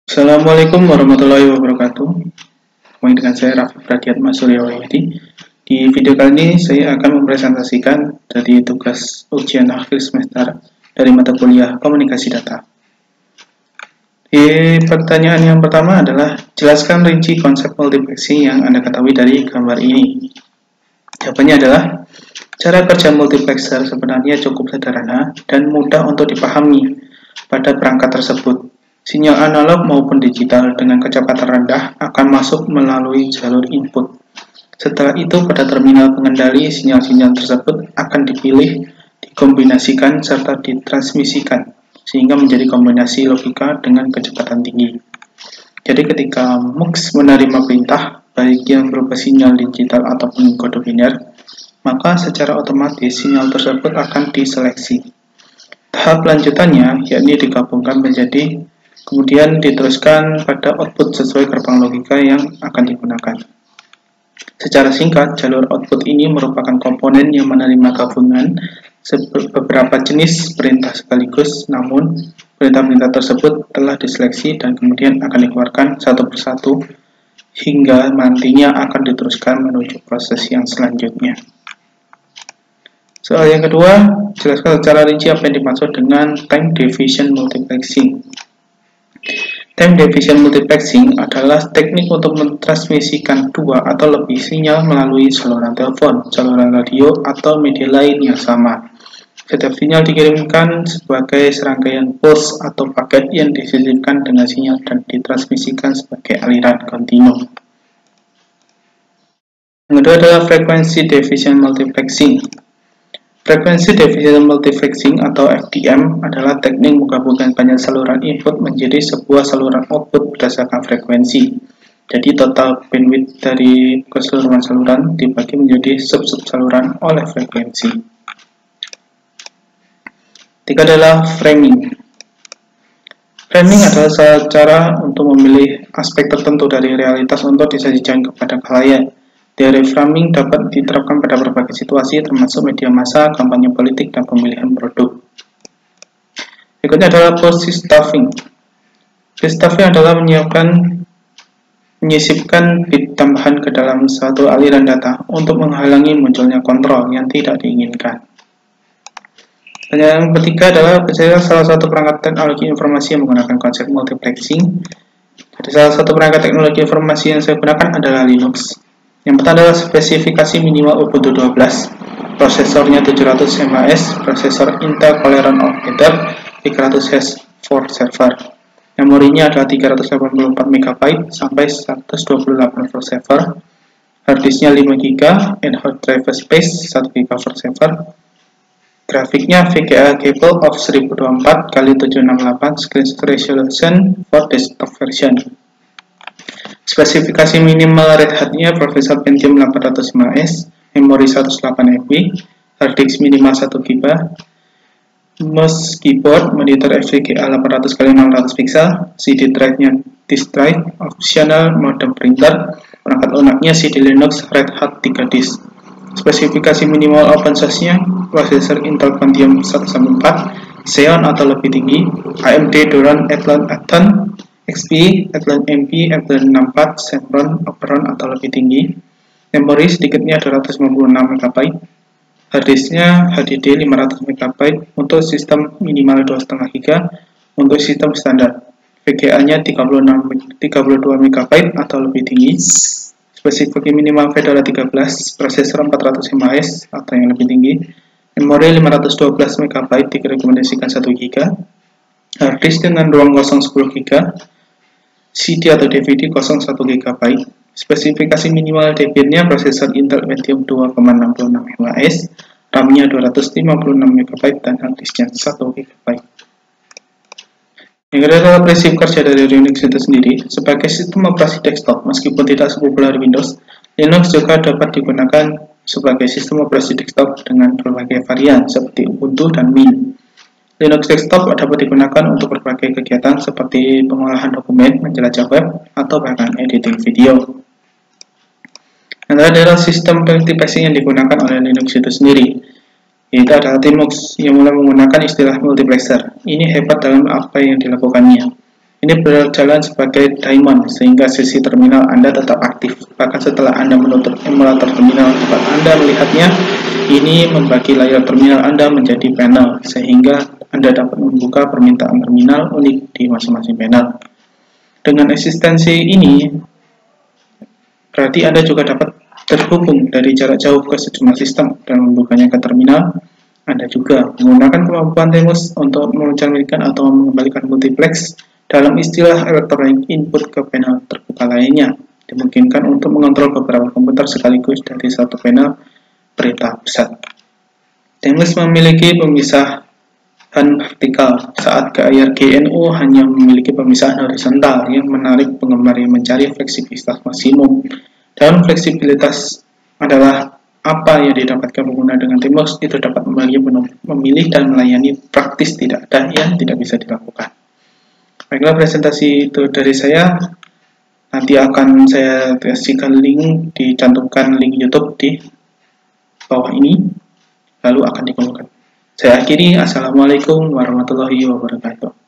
Assalamualaikum warahmatullahi wabarakatuh. Kembali dengan saya Raffi Pradiatma Suryawayudi. Di video kali ini saya akan mempresentasikan dari tugas ujian akhir semester dari mata kuliah Komunikasi Data. Di pertanyaan yang pertama adalah jelaskan rinci konsep multiplexing yang Anda ketahui dari gambar ini. Jawabannya adalah cara kerja multiplexer sebenarnya cukup sederhana dan mudah untuk dipahami pada perangkat tersebut. Sinyal analog maupun digital dengan kecepatan rendah akan masuk melalui jalur input. Setelah itu, pada terminal pengendali, sinyal-sinyal tersebut akan dipilih, dikombinasikan, serta ditransmisikan, sehingga menjadi kombinasi logika dengan kecepatan tinggi. Jadi ketika MUX menerima perintah, baik yang berupa sinyal digital ataupun kode biner, maka secara otomatis sinyal tersebut akan diseleksi. Tahap lanjutannya, yakni digabungkan menjadi kemudian diteruskan pada output sesuai gerbang logika yang akan digunakan. Secara singkat, jalur output ini merupakan komponen yang menerima gabungan beberapa jenis perintah sekaligus, namun perintah-perintah tersebut telah diseleksi dan kemudian akan dikeluarkan satu persatu hingga nantinya akan diteruskan menuju proses yang selanjutnya. Soal yang kedua, jelaskan secara rinci apa yang dimaksud dengan time division multiplexing. Time division multiplexing adalah teknik untuk mentransmisikan dua atau lebih sinyal melalui saluran telepon, saluran radio, atau media lain yang sama. Setiap sinyal dikirimkan sebagai serangkaian pulse atau paket yang disisipkan dengan sinyal dan ditransmisikan sebagai aliran kontinu. Yang kedua adalah frekuensi division multiplexing. Frekuensi division multiplexing atau FDM adalah teknik menggabungkan banyak saluran input menjadi sebuah saluran output berdasarkan frekuensi. Jadi total bandwidth dari keseluruhan saluran dibagi menjadi sub-sub saluran oleh frekuensi. Tiga adalah framing. Framing adalah cara untuk memilih aspek tertentu dari realitas untuk disajikan kepada khalayak. Teori framing dapat diterapkan pada berbagai situasi, termasuk media massa, kampanye politik, dan pemilihan produk. Berikutnya adalah post stuffing. Post stuffing adalah menyisipkan bit tambahan ke dalam suatu aliran data untuk menghalangi munculnya kontrol yang tidak diinginkan. Dan yang ketiga adalah salah satu perangkat teknologi informasi yang menggunakan konsep multiplexing. Jadi salah satu perangkat teknologi informasi yang saya gunakan adalah Linux. Yang pertama adalah spesifikasi minimal Ubuntu 12, prosesornya 700 MHz, prosesor Intel Celeron Operator 300Hz for server. Memorinya adalah 384 MB sampai 128 for server. Harddisknya 5 GB, and hard drive space 1 GB for server. Grafiknya VGA cable of 1024 x 768 screen resolution for desktop version. Spesifikasi minimal Red Hat-nya Processor Pentium 800 MHz, memori 108 MB, hard disk minimal 1 GB, mouse keyboard, monitor FVGA 800 x 600 pixel, CD drive-nya disk drive, optional modem printer, perangkat lunaknya CD Linux Red Hat 3 disk. Spesifikasi minimal open source-nya prosesor Intel Pentium 114, Xeon atau lebih tinggi, AMD Duron Athlon Atom, XP, Athlon MP, Athlon 64, Sempron, Operon atau lebih tinggi. Memori sedikitnya 256 MB. Harddisknya HDD 500 MB untuk sistem minimal 2,5 GB untuk sistem standar. VGA-nya 32 MB atau lebih tinggi. Spesifikasi minimal Fedora 13, prosesor 400 MHz atau yang lebih tinggi. Memori 512 MB direkomendasikan 1 GB. Harddisk dengan ruang kosong 10 GB. CD atau DVD kosong 1 GB. Spesifikasi minimal DB-nya prosesor Intel Pentium 2,66 MHz, RAM-nya 256 MB dan harddisknya 1 GB. Yang kedua adalah prinsip kerja dari Linux itu sendiri. Sebagai sistem operasi desktop, meskipun tidak sepopuler Windows, Linux juga dapat digunakan sebagai sistem operasi desktop dengan berbagai varian seperti Ubuntu dan Mint. Linux desktop dapat digunakan untuk berbagai kegiatan seperti pengolahan dokumen, menjelajah web, atau bahkan editing video. Yang adalah sistem multiplexing yang digunakan oleh Linux itu sendiri. yaitu adalah Timux yang mulai menggunakan istilah multiplexer. Ini hebat dalam apa yang dilakukannya. Ini berjalan sebagai daemon sehingga sisi terminal Anda tetap aktif. Bahkan setelah Anda menutup emulator terminal tempat Anda melihatnya, ini membagi layar terminal Anda menjadi panel sehingga Anda dapat membuka permintaan terminal unik di masing-masing panel. Dengan eksistensi ini, berarti Anda juga dapat terhubung dari jarak jauh ke sejumlah sistem dan membukanya ke terminal. Anda juga menggunakan kemampuan TEMUS untuk mencerminkan atau mengembalikan multiplex dalam istilah elektronik input ke panel terbuka lainnya. Dimungkinkan untuk mengontrol beberapa komputer sekaligus dari satu panel perintah pusat. TEMUS memiliki pemisahan vertikal, saat GAIR GNU hanya memiliki pemisahan horizontal yang menarik penggemar yang mencari fleksibilitas maksimum. Dalam fleksibilitas adalah apa yang didapatkan pengguna dengan TEMUS itu dapat memilih dan melayani praktis, tidak ada yang tidak bisa dilakukan. Baiklah, presentasi itu dari saya. Nanti akan saya kasihkan link, dicantumkan link YouTube di bawah ini, lalu akan dikumpulkan. Saya akhiri. Assalamualaikum warahmatullahi wabarakatuh.